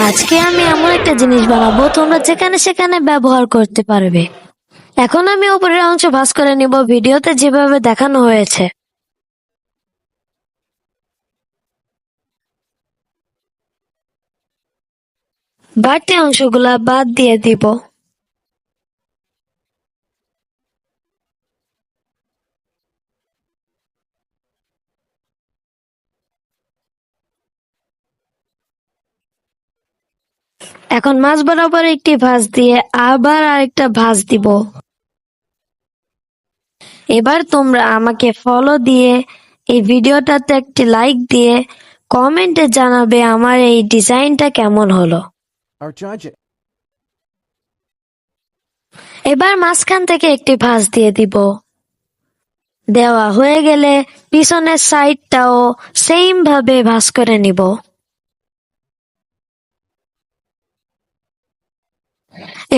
আজকে আমি এমন একটা জিনিস বানাবো তোমরা যেখানে সেখানে ব্যবহার করতে পারবে। এখন আমি উপরের অংশ ভাঁজ করে নিব ভিডিওতে যেভাবে দেখানো হয়েছে। বাড়তি অংশগুলা বাদ দিয়ে দিব। এখন মাছ বরাবর একটি ভাঁজ দিয়ে আবার আরেকটা ভাঁজ দিব। এবার তোমরা আমাকে ফলো দিয়ে এই ভিডিওটাতে একটি লাইক দিয়ে কমেন্টে জানাবে আমার এই ডিজাইনটা কেমন হলো। Or judge it. এবার মাঝখান থেকে একটি ভাঁজ দিয়ে দিব। দেওয়া হয়ে গেলে পিছনের সাইডটাও সেম ভাবে ভাঁজ করে নিব।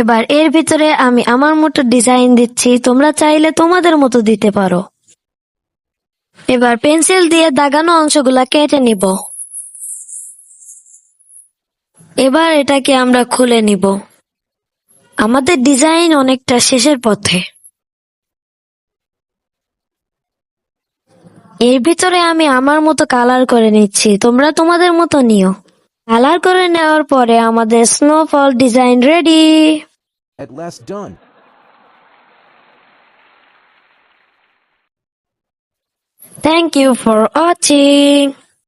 এবার এর ভিতরে আমি আমার মতো ডিজাইন দিচ্ছি, তোমরা চাইলে তোমাদের মতো দিতে পারো। এবার পেন্সিল দিয়ে দাগানো অংশগুলা কেটে নিব। এবার এটাকে আমরা খুলে নিব। আমাদের ডিজাইন অনেকটা শেষের পথে। এর ভিতরে আমি আমার মতো কালার করে নিচ্ছি, তোমরা তোমাদের মতো নিও। কালার করে নেওয়ার পরে আমাদের snowfall design ready. At last done. Thank you for watching.